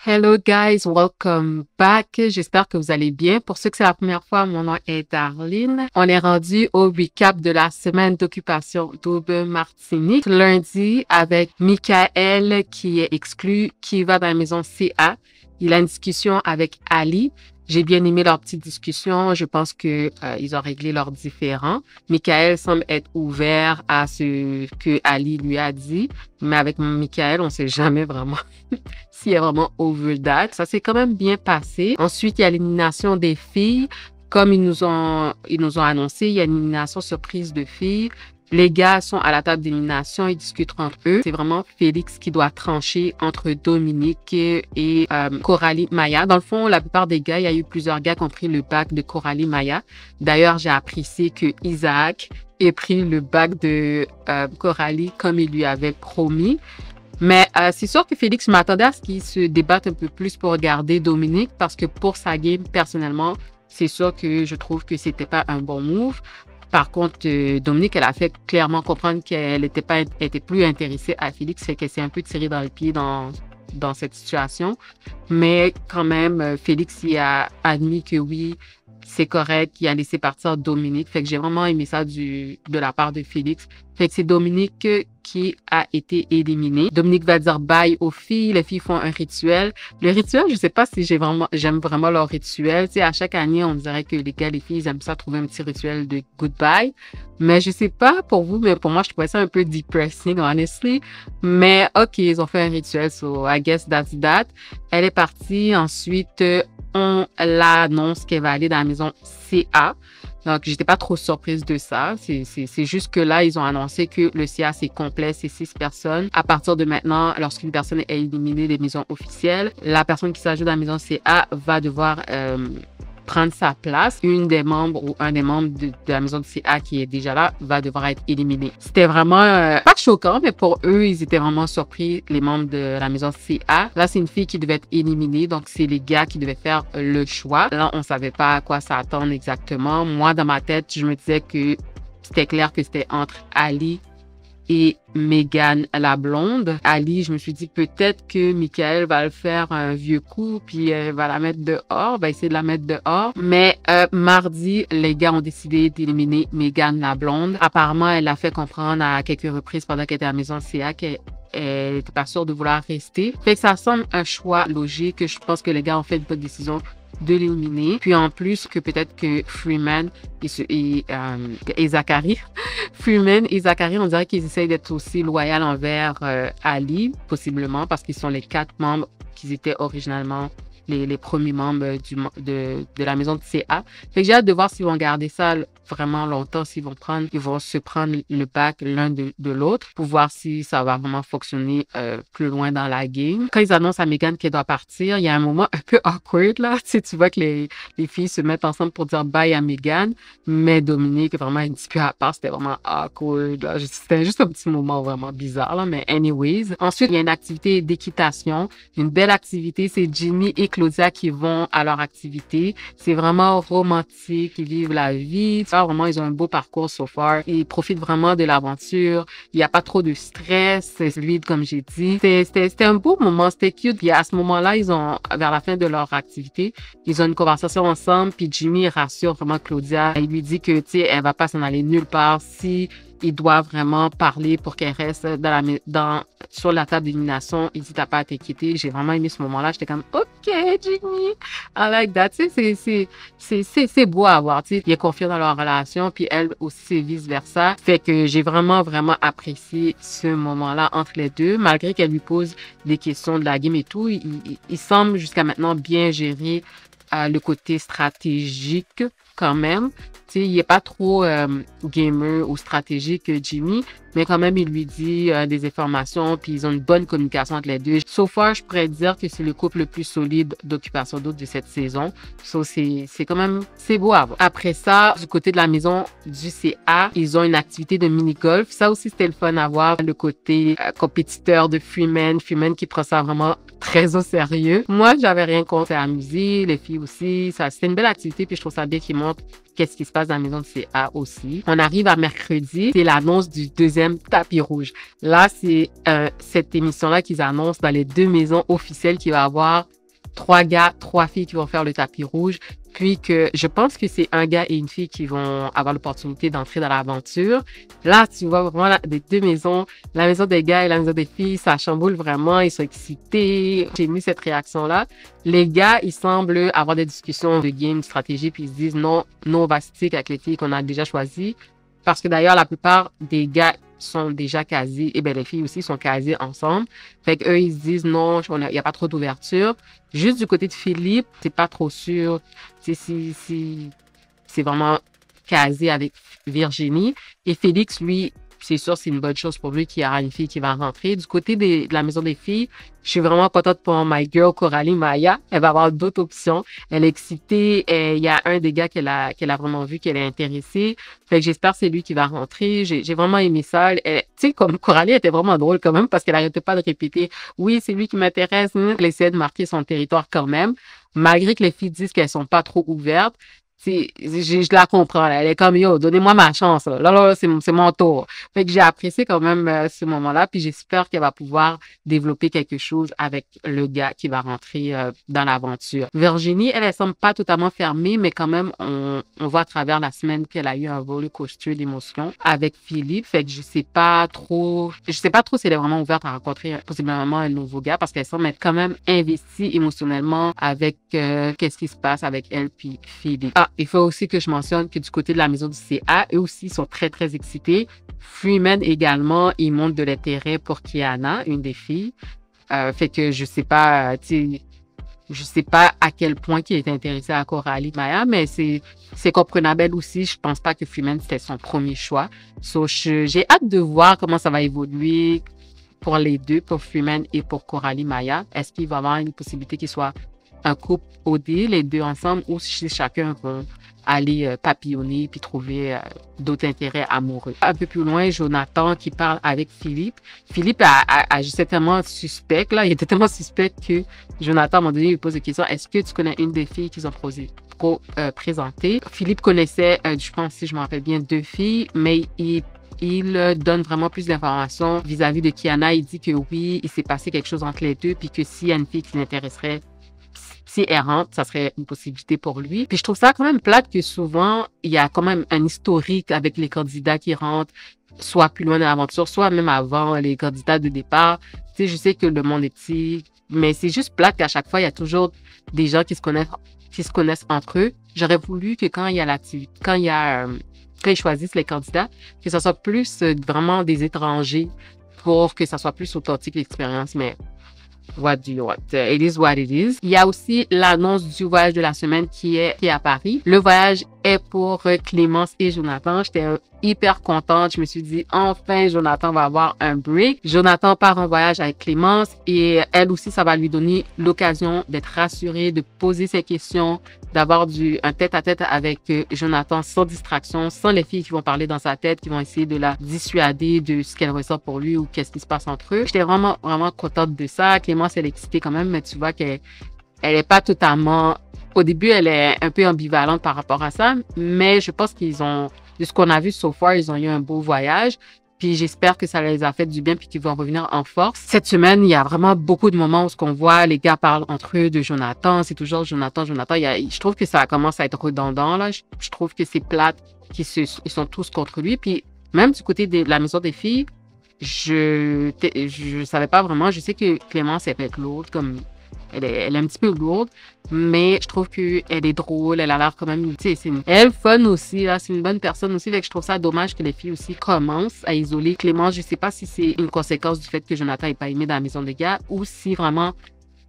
Hello guys, welcome back. J'espère que vous allez bien. Pour ceux que c'est la première fois, mon nom est Darlene. On est rendu au recap de la semaine d'occupation d'Aube-Martinique. Lundi, avec Michael qui est exclu, qui va dans la maison CA. Il a une discussion avec Ali. J'ai bien aimé leur petite discussion. Je pense que ils ont réglé leurs différends. Michael semble être ouvert à ce que Ali lui a dit, mais avec Michael, on sait jamais vraiment s'il est vraiment over that. Ça s'est quand même bien passé. Ensuite, il y a l'élimination des filles. Comme ils nous ont annoncé, il y a une élimination surprise de filles. Les gars sont à la table d'élimination, ils discutent entre eux. C'est vraiment Félix qui doit trancher entre Dominique et Coralie Maya. Dans le fond, la plupart des gars, il y a eu plusieurs gars qui ont pris le bac de Coralie Maya. D'ailleurs, j'ai apprécié que Isaac ait pris le bac de Coralie comme il lui avait promis. Mais c'est sûr que Félix, je m'attendais à ce qu'il se débatte un peu plus pour garder Dominique parce que pour sa game, personnellement, c'est sûr que je trouve que c'était pas un bon move. Par contre, Dominique, elle a fait clairement comprendre qu'elle était plus intéressée à Félix, fait qu'elle s'est un peu tirée dans le pied dans cette situation. Mais quand même, Félix y a admis que oui, c'est correct, il a laissé partir Dominique. Fait que j'ai vraiment aimé ça de la part de Félix. Fait que c'est Dominique qui a été éliminé. Dominique va dire bye aux filles. Les filles font un rituel. Le rituel, je sais pas si j'aime vraiment leur rituel. Tu sais, à chaque année, on dirait que les gars, les filles, ils aiment ça trouver un petit rituel de goodbye. Mais je sais pas pour vous, mais pour moi, je trouvais ça un peu depressing, honestly. Mais ok, ils ont fait un rituel, so I guess that's that. Elle est partie. Ensuite, on l'annonce qu'elle va aller dans la maison CA. Donc, j'étais pas trop surprise de ça. C'est juste que là, ils ont annoncé que le CA, c'est complet, c'est 6 personnes. À partir de maintenant, lorsqu'une personne est éliminée des maisons officielles, la personne qui s'ajoute dans la maison CA va devoir prendre sa place. Une des membres ou un des membres de la maison de CA qui est déjà là va devoir être éliminé. C'était vraiment pas choquant, mais pour eux, ils étaient vraiment surpris, les membres de la maison CA. Là, c'est une fille qui devait être éliminée, donc c'est les gars qui devaient faire le choix. Là, on savait pas à quoi s'attendre exactement. Moi, dans ma tête, je me disais que c'était clair que c'était entre Ali et Megan la blonde. Ali, je me suis dit peut-être que Michael va le faire un vieux coup puis va la mettre dehors, va essayer de la mettre dehors. Mais mardi, les gars ont décidé d'éliminer Megan la blonde. Apparemment, elle a fait comprendre à quelques reprises pendant qu'elle était à la maison de CA qu'elle n'était pas sûre de vouloir rester. Fait que ça semble un choix logique. Je pense que les gars ont fait une bonne décision de l'éliminer. Puis en plus que peut-être que Freeman et Zachary, Freeman et Zachary, on dirait qu'ils essayent d'être aussi loyaux envers Ali, possiblement parce qu'ils sont les 4 membres qui étaient originalement les premiers membres de la maison de CA. Fait que j'ai hâte de voir s'ils vont garder ça vraiment longtemps, ils vont se prendre le bac l'un de l'autre pour voir si ça va vraiment fonctionner plus loin dans la game. Quand ils annoncent à Megan qu'elle doit partir, il y a un moment un peu awkward là. Tu vois que les filles se mettent ensemble pour dire bye à Megan, mais Dominique vraiment un petit peu à part, c'était vraiment awkward là. C'était juste un petit moment vraiment bizarre là, mais anyways. Ensuite, il y a une activité d'équitation, une belle activité, c'est Jimmy et Claudia qui vont à leur activité. C'est vraiment romantique, ils vivent la vie. Vraiment, ils ont un beau parcours so far. Ils profitent vraiment de l'aventure. Il n'y a pas trop de stress. C'est fluide, comme j'ai dit. C'était un beau moment. C'était cute. Puis à ce moment-là, vers la fin de leur activité, ils ont une conversation ensemble. Puis Jimmy rassure vraiment Claudia. Il lui dit que, tu sais, elle va pas s'en aller nulle part si il doit vraiment parler pour qu'elle reste sur la table d'élimination. Il dit, t'as pas à t'inquiéter. J'ai vraiment aimé ce moment-là. J'étais comme, OK, Jimmy, I like that. Tu sais, c'est beau à voir. Tu sais, il est confiant dans leur relation, puis elle aussi, c'est vice-versa. Fait que j'ai vraiment, vraiment apprécié ce moment-là entre les deux. Malgré qu'elle lui pose des questions de la game et tout, il semble jusqu'à maintenant bien gérer le côté stratégique quand même. Tu sais, il est pas trop gamer ou stratégique Jimmy, mais quand même, il lui dit des informations, puis ils ont une bonne communication entre les deux. So far, je pourrais dire que c'est le couple le plus solide d'Occupation Double de cette saison. So, c'est quand même, c'est beau à voir. Après ça, du côté de la maison du CA, ils ont une activité de mini-golf. Ça aussi, c'était le fun à voir. Le côté compétiteur de Freeman qui prend ça vraiment très au sérieux. Moi, j'avais rien contre s'amuser, les filles aussi. Ça, c'était une belle activité, puis je trouve ça bien qu'ils montrent qu'est-ce qui se passe dans la maison de CA aussi. On arrive à mercredi, c'est l'annonce du deuxième tapis rouge. Là, c'est cette émission-là qu'ils annoncent dans les 2 maisons officielles qu'il va y avoir 3 gars, 3 filles qui vont faire le tapis rouge. Puis que je pense que c'est un gars et une fille qui vont avoir l'opportunité d'entrer dans l'aventure. Là, tu vois vraiment les 2 maisons, la maison des gars et la maison des filles, ça chamboule vraiment, ils sont excités. J'ai mis cette réaction-là. Les gars, ils semblent avoir des discussions de game, de stratégie, puis ils se disent non, on va stick avec les filles qu'on a déjà choisies. Parce que d'ailleurs, la plupart des gars sont déjà casés, et bien les filles aussi sont casées ensemble. Fait qu'eux, ils se disent non, il n'y a pas trop d'ouverture. Juste du côté de Philippe, c'est pas trop sûr si c'est vraiment casé avec Virginie. Et Félix, lui, c'est sûr, c'est une bonne chose pour lui qu'il y aura une fille qui va rentrer. Du côté de la maison des filles, je suis vraiment contente pour my girl Coralie Maya. Elle va avoir d'autres options. Elle est excitée. Il y a un des gars qu'elle a vraiment vu, qu'elle est intéressée. Fait que j'espère que c'est lui qui va rentrer. J'ai vraiment aimé ça. Tu sais, comme Coralie était vraiment drôle quand même parce qu'elle arrêtait pas de répéter « Oui, c'est lui qui m'intéresse. » Elle essayait de marquer son territoire quand même. Malgré que les filles disent qu'elles sont pas trop ouvertes. Je la comprends, là. Elle est comme, yo, donnez-moi ma chance, là. Là, c'est mon tour. Fait que j'ai apprécié quand même ce moment-là, puis j'espère qu'elle va pouvoir développer quelque chose avec le gars qui va rentrer dans l'aventure. Virginie, elle semble pas totalement fermée, mais quand même, on voit à travers la semaine qu'elle a eu un roller coaster d'émotions avec Philippe. Fait que je sais pas trop si elle est vraiment ouverte à rencontrer possiblement un nouveau gars, parce qu'elle semble être quand même investie émotionnellement avec qu'est-ce qui se passe avec elle puis Philippe. Ah, il faut aussi que je mentionne que du côté de la maison du CA, eux aussi sont très, très excités. Freeman également, il montre de l'intérêt pour Kiana, une des filles. Fait que je sais pas, je sais pas à quel point il est intéressé à Coralie Maya, mais c'est comprenable aussi. Je pense pas que Freeman, c'était son premier choix. So, j'ai hâte de voir comment ça va évoluer pour les deux, pour Freeman et pour Coralie Maya. Est-ce qu'il va y avoir une possibilité qu'il soit un couple OD, les deux ensemble, ou si chacun va aller papillonner puis trouver d'autres intérêts amoureux. Un peu plus loin, Jonathan qui parle avec Philippe. Philippe agissait tellement suspect, là, il était tellement suspect que Jonathan, à un moment donné, lui pose des questions. Est-ce que tu connais une des filles qu'ils ont présentées? Philippe connaissait, je pense, si je me rappelle bien, 2 filles, mais il donne vraiment plus d'informations vis-à-vis de Kiana. Il dit que oui, il s'est passé quelque chose entre les deux, puis que s'il y a une fille qui l'intéresserait, si elle rentre, ça serait une possibilité pour lui. Puis je trouve ça quand même plate que souvent, il y a quand même un historique avec les candidats qui rentrent, soit plus loin de l'aventure, soit même avant les candidats de départ. Tu sais, je sais que le monde est petit, mais c'est juste plate qu'à chaque fois, il y a toujours des gens qui se connaissent entre eux. J'aurais voulu que quand ils choisissent les candidats, que ça soit plus vraiment des étrangers pour que ça soit plus authentique l'expérience, mais what do you want? It is what it is. Il y a aussi l'annonce du voyage de la semaine qui est à Paris. Le voyage est pour Clémence et Jonathan. J'étais hyper contente. Je me suis dit, enfin, Jonathan va avoir un break. Jonathan part en voyage avec Clémence et elle aussi, ça va lui donner l'occasion d'être rassurée, de poser ses questions, d'avoir un tête-à-tête avec Jonathan sans distraction, sans les filles qui vont parler dans sa tête, qui vont essayer de la dissuader de ce qu'elle ressent pour lui ou qu'est-ce qui se passe entre eux. J'étais vraiment, vraiment contente de ça. Clémence, elle est excitée quand même, mais tu vois qu'elle est pas totalement... Au début, elle est un peu ambivalente par rapport à ça, mais je pense de ce qu'on a vu so far, ils ont eu un beau voyage. Puis j'espère que ça les a fait du bien puis qu'ils vont revenir en force. Cette semaine, il y a vraiment beaucoup de moments où ce qu'on voit, les gars parlent entre eux de Jonathan. C'est toujours Jonathan. Je trouve que ça commence à être redondant, là. Je trouve que c'est plate qu'ils sont tous contre lui. Puis même du côté de la maison des filles, je savais pas vraiment. Je sais que Clémence, elle peut être lourde, comme elle est un petit peu lourde, mais je trouve qu'elle est drôle, elle a l'air quand même, tu sais, elle est fun aussi, là, c'est une bonne personne aussi, fait que je trouve ça dommage que les filles aussi commencent à isoler Clémence. Je sais pas si c'est une conséquence du fait que Jonathan n'est pas aimé dans la maison des gars ou si vraiment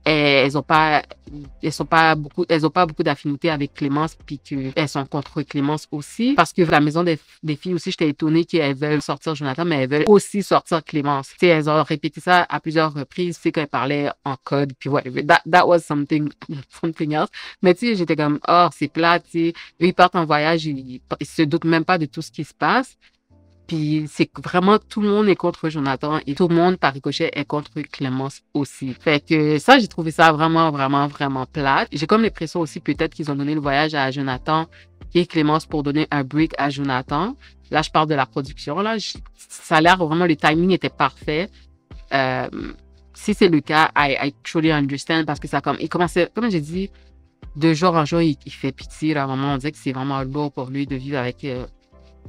elles ont pas beaucoup d'affinité avec Clémence puis qu'elles sont contre Clémence aussi. Parce que la maison des filles aussi, j'étais étonnée qu'elles veulent sortir Jonathan, mais elles veulent aussi sortir Clémence. Tu sais, elles ont répété ça à plusieurs reprises, tu sais, quand elles parlaient en code puis ouais, that was something else. Mais tu sais, j'étais comme, oh, c'est plat, tu sais. Eux, ils partent en voyage, ils se doutent même pas de tout ce qui se passe. Puis c'est que vraiment tout le monde est contre Jonathan et tout le monde par ricochet est contre Clémence aussi. Fait que ça, j'ai trouvé ça vraiment, vraiment, vraiment plate. J'ai comme l'impression aussi peut-être qu'ils ont donné le voyage à Jonathan et Clémence pour donner un break à Jonathan. Là, je parle de la production. Là, ça a l'air vraiment, le timing était parfait. Si c'est le cas, I truly understand parce que ça comme, il commençait, comme j'ai dit, de jour en jour, il fait pitié. Là, à un moment, on dirait que c'est vraiment lourd pour lui de vivre avec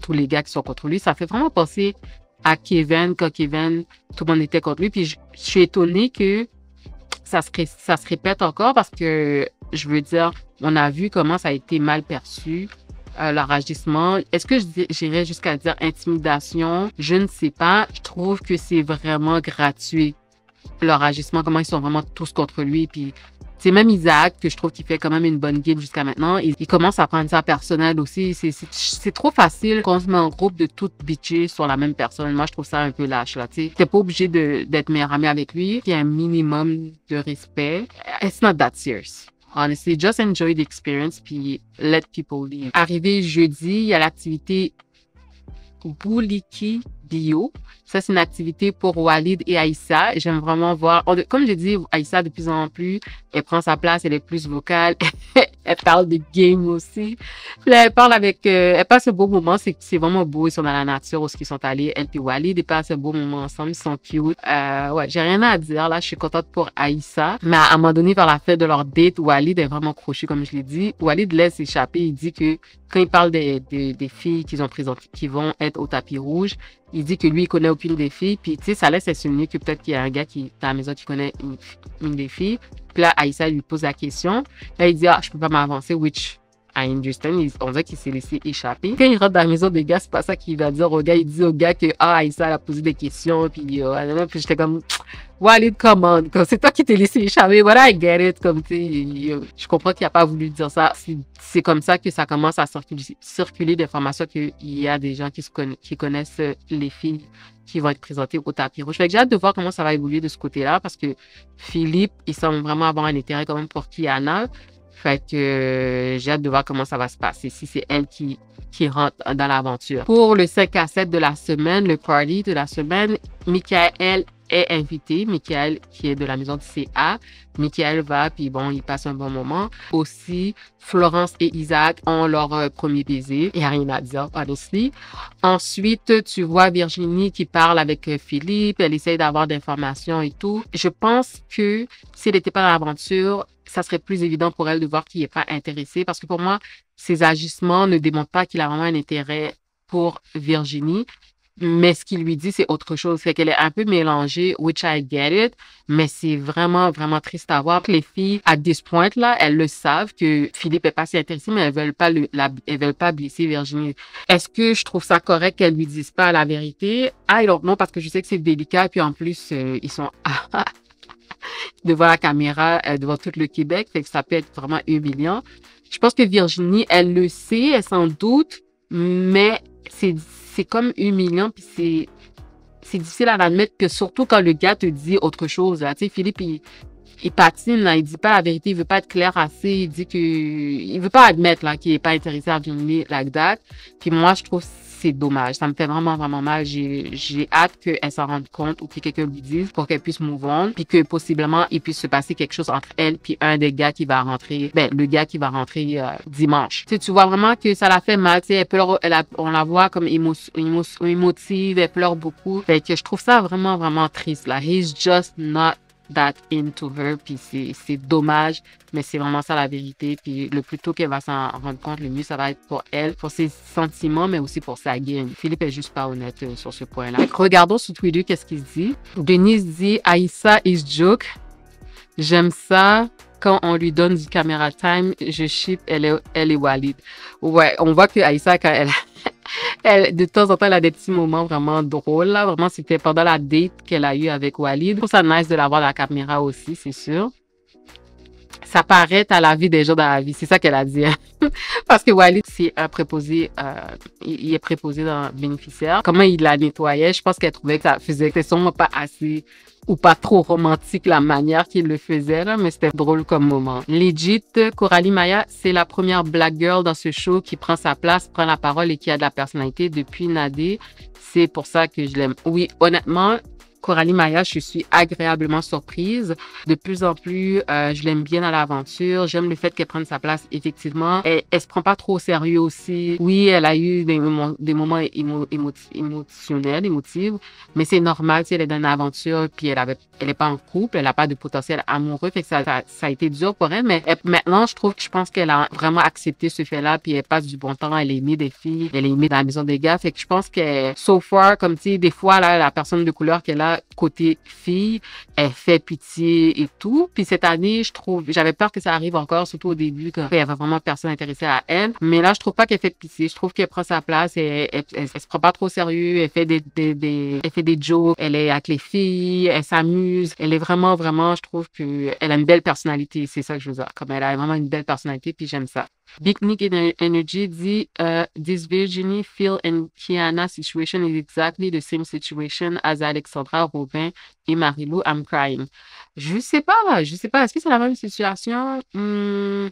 tous les gars qui sont contre lui. Ça fait vraiment penser à Kevin, quand Kevin, tout le monde était contre lui. Puis je suis étonnée que ça se répète encore parce que, je veux dire, on a vu comment ça a été mal perçu. Leur agissement. Est-ce que j'irais jusqu'à dire intimidation? Je ne sais pas. Je trouve que c'est vraiment gratuit. Leur agissement, comment ils sont vraiment tous contre lui. Puis, c'est même Isaac que je trouve qu'il fait quand même une bonne game jusqu'à maintenant. Il commence à prendre ça personnel aussi. C'est trop facile quand on se met en groupe de toutes bitcher sur la même personne. Moi, je trouve ça un peu lâche, là, tu sais. T'es pas obligé d'être meilleur ami avec lui. Il y a un minimum de respect. It's not that serious. Honestly, just enjoy the experience puis let people leave. Arrivé jeudi, il y a l'activité Bouliki Bio. Ça, c'est une activité pour Walid et Aïssa. J'aime vraiment voir. Comme j'ai dit, Aïssa, de plus en plus, elle prend sa place, elle est plus vocale. Elle parle de game aussi. Puis là, elle parle avec, elle passe un beau moment. C'est vraiment beau. Ils sont dans la nature où ils sont allés. Elle et Walid, ils passent un beau moment ensemble. Ils sont cute. Ouais, j'ai rien à dire. Là, je suis contente pour Aïssa. Mais à un moment donné, vers la fin de leur date, Walid est vraiment crochu, comme je l'ai dit. Walid laisse échapper. Il dit que quand il parle des filles qu'ils ont présentées, qui vont être au tapis rouge, il dit que lui, il connaît aucune des filles. Puis, tu sais, ça laisse insinuer que peut-être qu'il y a un gars qui, dans la maison, qui connaît une des filles. Puis là, Aïssa lui pose la question. Là, il dit, ah, je peux pas m'avancer, which I understand. On dirait qu'il s'est laissé échapper. Quand il rentre dans la maison des gars, c'est pas ça qu'il va dire au gars. Il dit au gars que, ah, Aïssa, elle a posé des questions. Puis j'étais comme, Walid, come on. Comme, c'est toi qui t'es laissé échapper. Voilà, I get it. Comme, tu sais, je comprends qu'il a pas voulu dire ça. C'est comme ça que ça commence à circuler d'informations qu'il y a des gens qui connaissent les filles qui vont être présentées au tapis rouge. Fait que j'ai hâte de voir comment ça va évoluer de ce côté-là parce que Philippe, il semble vraiment avoir un intérêt quand même pour Kiana. Fait que j'ai hâte de voir comment ça va se passer, si c'est elle qui rentre dans l'aventure. Pour le 5 à 7 de la semaine, le party de la semaine, Michael est invité. Michael, qui est de la maison du CA. Michael va, puis bon, il passe un bon moment. Aussi, Florence et Isaac ont leur premier baiser. Il n'y a rien à dire, honestly. Ensuite, tu vois Virginie qui parle avec Philippe. Elle essaye d'avoir d'informations et tout. Je pense que si elle n'était pas dans l'aventure, ça serait plus évident pour elle de voir qu'il n'est pas intéressé. Parce que pour moi, ses agissements ne démontrent pas qu'il a vraiment un intérêt pour Virginie. Mais ce qu'il lui dit, c'est autre chose. Fait qu'elle est un peu mélangée, which I get it. Mais c'est vraiment, vraiment triste à voir. Les filles, à this point, là, elles le savent que Philippe est pas si intéressé, mais elles veulent pas blesser Virginie. Est-ce que je trouve ça correct qu'elles lui disent pas la vérité? I don't know, parce que je sais que c'est délicat. Puis en plus, ils sont devant la caméra, devant tout le Québec. Fait que ça peut être vraiment humiliant. Je pense que Virginie, elle le sait, elle s'en doute, mais c'est comme humiliant, puis c'est difficile à admettre que surtout quand le gars te dit autre chose. Là. Tu sais, Philippe, il patine, là, il dit pas la vérité, il veut pas être clair assez, il dit que il veut pas admettre là qu'il est pas intéressé à Virginie like that. Puis moi, je trouve c'est dommage. Ça me fait vraiment, vraiment mal. J'ai hâte qu'elle s'en rende compte ou que quelqu'un lui dise pour qu'elle puisse move on, puis que possiblement il puisse se passer quelque chose entre elle puis un des gars qui va rentrer, le gars qui va rentrer dimanche. Tu vois vraiment que ça la fait mal. Tu sais, elle pleure, on la voit comme émotive, elle pleure beaucoup. Fait que je trouve ça vraiment, vraiment triste là. He's just not that into her, puis c'est dommage, mais c'est vraiment ça la vérité, puis le plus tôt qu'elle va s'en rendre compte, le mieux ça va être pour elle, pour ses sentiments, mais aussi pour sa game. Philippe est juste pas honnête sur ce point-là. Regardons sur Twitter qu'est-ce qu'il dit. Denise dit « Aïssa is joke. J'aime ça. Quand on lui donne du camera time, je ship, elle est Walid. » Ouais, on voit que Aïssa, quand elle, de temps en temps, elle a des petits moments vraiment drôles, là. Vraiment, c'était pendant la date qu'elle a eue avec Walid. Je trouve ça nice de l'avoir à la caméra aussi, c'est sûr. ça paraît à la vie des gens dans la vie. C'est ça qu'elle a dit. Hein. Parce que Wiley, c'est un préposé, il est préposé dans bénéficiaire. Comment il la nettoyait, je pense qu'elle trouvait que ça faisait, que c'était sûrement pas assez ou pas trop romantique la manière qu'il le faisait, là, mais c'était drôle comme moment. Legit, Coralie Maya, c'est la première black girl dans ce show qui prend sa place, prend la parole et qui a de la personnalité depuis Nadé. C'est pour ça que je l'aime. Oui, honnêtement, Coralie Maya, je suis agréablement surprise. De plus en plus, je l'aime bien dans l'aventure. J'aime le fait qu'elle prenne sa place, effectivement. Elle se prend pas trop au sérieux aussi. Oui, elle a eu des moments émotionnels, émotifs, mais c'est normal, tu sais, elle est dans une aventure, puis elle est pas en couple, elle a pas de potentiel amoureux, fait que ça a été dur pour elle, mais maintenant, je pense qu'elle a vraiment accepté ce fait-là, puis elle passe du bon temps, elle est aimée des filles, elle est aimée dans la maison des gars, fait que je pense que, so far, comme tu sais, des fois, là, la personne de couleur qu'elle a, côté fille, elle fait pitié et tout. Puis cette année, j'avais peur que ça arrive encore, surtout au début, quand il y avait vraiment personne intéressée à elle. Mais là, je trouve pas qu'elle fait pitié. Je trouve qu'elle prend sa place et elle se prend pas trop au sérieux. Elle fait elle fait des jokes. Elle est avec les filles. Elle s'amuse. Elle est vraiment, vraiment, je trouve elle a une belle personnalité. C'est ça que je veux dire. Comme elle a vraiment une belle personnalité, puis j'aime ça. Big Nick Energy dit, this Virginie, Phil and Kiana situation is exactly the same situation as Alexandra, Robin et Marilou. I'm crying. Je sais pas. Est-ce que c'est la même situation? Je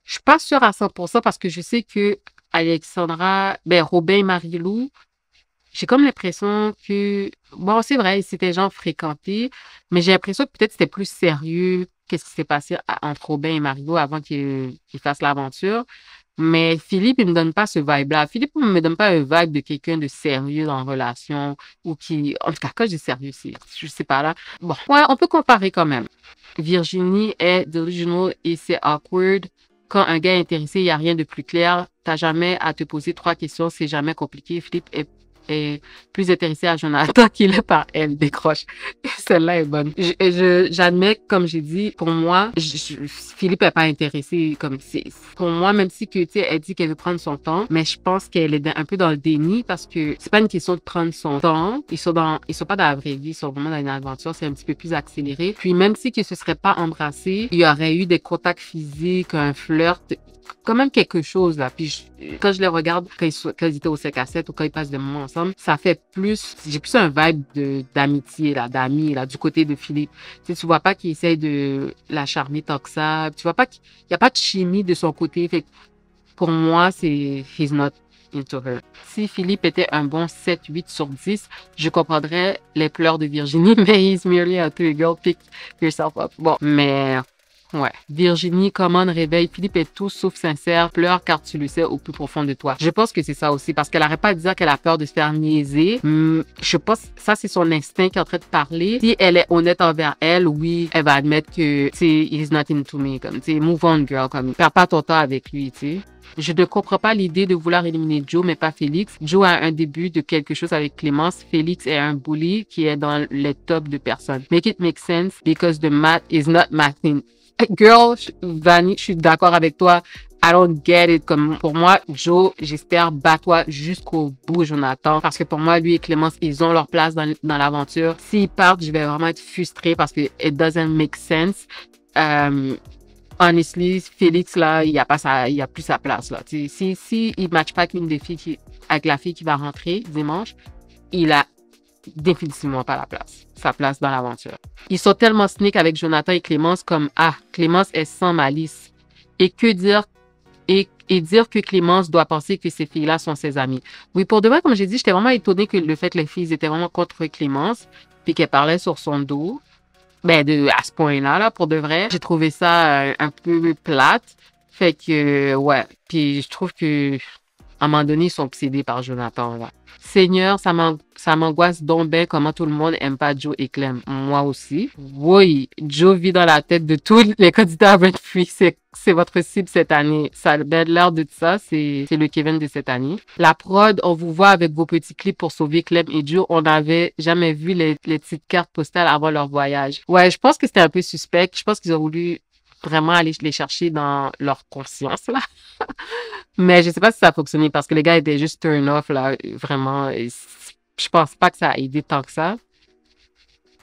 suis pas sûre à 100% parce que je sais que Robin et Marilou, j'ai comme l'impression que, bon, c'est vrai, c'était genre fréquenté, mais j'ai l'impression que peut-être c'était plus sérieux qu'est-ce qui s'est passé entre Robin et Mario avant qu'ils fassent l'aventure. Mais Philippe, il me donne pas ce vibe-là. Philippe, il me donne pas un vibe de quelqu'un de sérieux dans la relation ou qui, en tout cas, quand je dis sérieux, je sais pas là. Bon, ouais, on peut comparer quand même. Virginie est delusional et c'est awkward. Quand un gars est intéressé, il n'y a rien de plus clair. T'as jamais à te poser 3 questions, c'est jamais compliqué. Philippe est plus intéressé à Jonathan qu'il est par elle, décroche. Celle-là est bonne. J'admets, comme j'ai dit, pour moi, Philippe est pas intéressé comme c'est. Pour moi, même si que, tu sais, elle dit qu'elle veut prendre son temps, mais je pense qu'elle est un peu dans le déni parce que c'est pas une question de prendre son temps. Ils sont pas dans la vraie vie, ils sont vraiment dans une aventure, c'est un petit peu plus accéléré. Puis même si qu'ils se seraient pas embrassés, il y aurait eu des contacts physiques, un flirt, quand même quelque chose là. Puis quand je les regarde, quand ils étaient au 5 à 7 ou quand ils passent des moments ensemble, ça fait plus, j'ai plus un vibe d'amitié là, d'amis là, du côté de Philippe. Tu vois pas qu'il essaye de la charmer tant que ça. Tu vois pas qu'il y a pas de chimie de son côté. Fait que pour moi, he's not into her. Si Philippe était un bon 7-8 sur 10, je comprendrais les pleurs de Virginie, mais he's merely a two girl, pick yourself up. Bon, mais ouais. Virginie, commande, réveille. Philippe est tout sauf sincère. Pleure car tu le sais au plus profond de toi. Je pense que c'est ça aussi parce qu'elle arrête pas de dire qu'elle a peur de se faire niaiser. Je pense ça, c'est son instinct qui est en train de parler. Si elle est honnête envers elle, oui, elle va admettre que, tu sais, he's not into me. Comme, tu sais, move on, girl. Comme, perds pas ton temps avec lui, tu sais. Je ne comprends pas l'idée de vouloir éliminer Joe, mais pas Félix. Joe a un début de quelque chose avec Clémence. Félix est un bully qui est dans les top de personnes. Make it make sense because the math is not mathing. Girl, Vanny, je suis d'accord avec toi. I don't get it. Comme pour moi, Joe, j'espère, bats-toi jusqu'au bout, Jonathan. Parce que pour moi, lui et Clémence, ils ont leur place dans l'aventure. S'ils partent, je vais vraiment être frustrée parce que it doesn't make sense. Honestly, Félix, là, il y a plus sa place, là. Si il match pas avec une des filles avec la fille qui va rentrer dimanche, il a définitivement pas sa place dans l'aventure. Ils sont tellement sneak avec Jonathan et Clémence comme, Clémence est sans malice. Et dire que Clémence doit penser que ces filles-là sont ses amies. Oui, pour de vrai, comme j'ai dit, j'étais vraiment étonnée que le fait que les filles étaient vraiment contre Clémence, puis qu'elles parlaient sur son dos. À ce point-là, là, pour de vrai, j'ai trouvé ça un peu plate. Fait que, ouais. Puis je trouve que, à un moment donné, ils sont obsédés par Jonathan, là. Seigneur, ça m'angoisse donc bien comment tout le monde aime pas Joe et Clem. Moi aussi. Oui, Joe vit dans la tête de tous les candidats à Brent Free. C'est votre cible cette année. Ça a l'air de ça, c'est le Kevin de cette année. La prod, on vous voit avec vos petits clips pour sauver Clem et Joe. On n'avait jamais vu les petites cartes postales avant leur voyage. Ouais, je pense que c'était un peu suspect. Je pense qu'ils ont voulu vraiment aller les chercher dans leur conscience, là. Mais je sais pas si ça a fonctionné parce que les gars étaient juste turn off, là. Vraiment, je pense pas que ça a aidé tant que ça.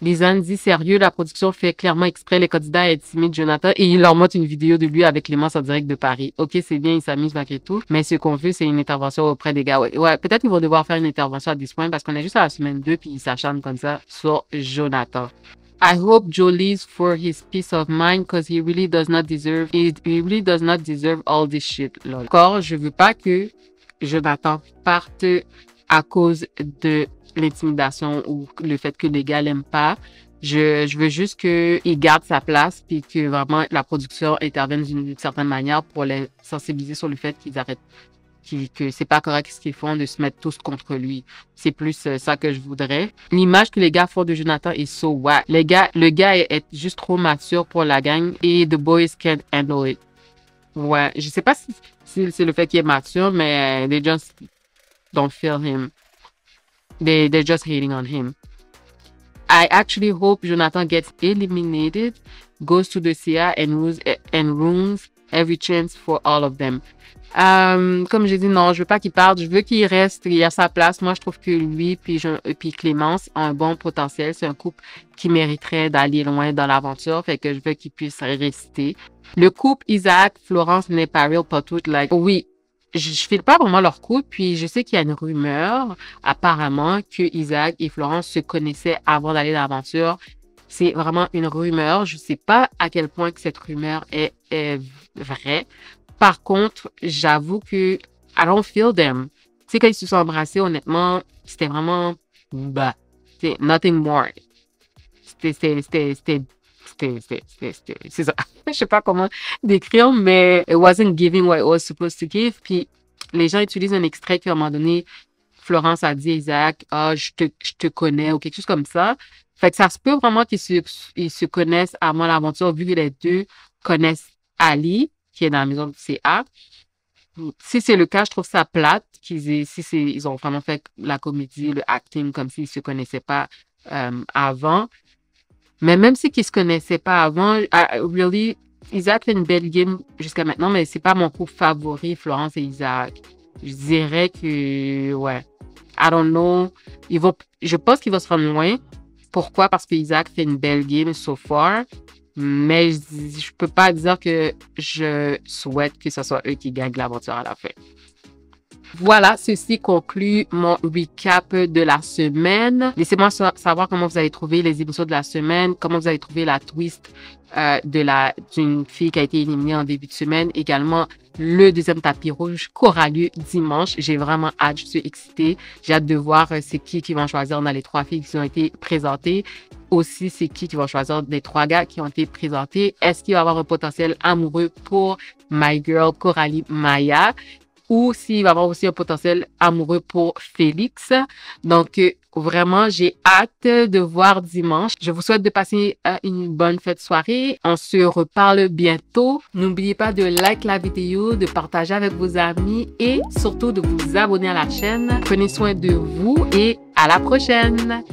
Lisanne dit sérieux, la production fait clairement exprès les candidats à intimider Jonathan et il leur montre une vidéo de lui avec Clémence en direct de Paris. Ok, c'est bien, ils s'amusent malgré tout, mais ce qu'on veut, c'est une intervention auprès des gars. Ouais, peut-être qu'ils vont devoir faire une intervention à 10 points parce qu'on est juste à la semaine 2 puis ils s'acharnent comme ça sur Jonathan. I hope Joe leaves for his peace of mind because he really does not deserve all this shit. Lol. Encore, je veux pas que Jonathan parte à cause de l'intimidation ou le fait que les gars l'aiment pas. Je veux juste qu'il garde sa place puis que vraiment la production intervienne d'une certaine manière pour les sensibiliser sur le fait qu'ils arrêtent, que c'est pas correct ce qu'ils font de se mettre tous contre lui. C'est plus ça que je voudrais. L'image que les gars font de Jonathan est so wack. Le gars est juste trop mature pour la gang et the boys can't handle it. Ouais, je sais pas si c'est le fait qu'il est mature, mais they just don't feel him. They're just hating on him. I actually hope Jonathan gets eliminated, goes to the CIA and ruins every chance for all of them. Comme j'ai dit, non, je veux pas qu'il parte, je veux qu'il reste, il a sa place. Moi, je trouve que lui puis Clémence ont un bon potentiel. C'est un couple qui mériterait d'aller loin dans l'aventure, fait que je veux qu'ils puissent rester. Le couple Isaac-Florence n'est pas real, pas tout, like, oui. Je file pas vraiment leur couple, puis je sais qu'il y a une rumeur, apparemment, que Isaac et Florence se connaissaient avant d'aller dans l'aventure. C'est vraiment une rumeur. Je sais pas à quel point que cette rumeur est vraie. Par contre, j'avoue que I don't feel them. Tu sais, quand ils se sont embrassés, honnêtement, c'était vraiment bah, c'était nothing more. C'est ça. Je sais pas comment décrire, mais it wasn't giving what it was supposed to give. Puis les gens utilisent un extrait qu'à un moment donné, Florence a dit à Isaac, je te connais ou quelque chose comme ça. Fait que ça se peut vraiment qu'ils se connaissent avant l'aventure, vu que les deux connaissent Ali, qui est dans la maison de CA. Si c'est le cas, je trouve ça plate ils ont vraiment fait la comédie, le acting comme s'ils se connaissaient pas avant. Mais même si qu'ils se connaissaient pas avant, really, Isaac fait une belle game jusqu'à maintenant, mais c'est pas mon couple favori, Florence et Isaac. Je dirais que, ouais, I don't know. Je pense qu'il va se rendre loin. Pourquoi? Parce que Isaac fait une belle game so far. Mais je peux pas dire que je souhaite que ce soit eux qui gagnent l'aventure à la fin. Voilà, ceci conclut mon recap de la semaine. Laissez-moi savoir comment vous avez trouvé les émissions de la semaine, comment vous avez trouvé la twist d'une fille qui a été éliminée en début de semaine. Également, le deuxième tapis rouge qui aura lieu dimanche. J'ai vraiment hâte, je suis excitée. J'ai hâte de voir c'est qui vont choisir dans les 3 filles qui ont été présentées. Aussi, c'est qui vont choisir des 3 gars qui ont été présentés. Est-ce qu'il va y avoir un potentiel amoureux pour My Girl Coralie Maya? Ou s'il va y avoir aussi un potentiel amoureux pour Félix. Donc, vraiment, j'ai hâte de voir dimanche. Je vous souhaite de passer une bonne fête soirée. On se reparle bientôt. N'oubliez pas de liker la vidéo, de partager avec vos amis et surtout de vous abonner à la chaîne. Prenez soin de vous et à la prochaine!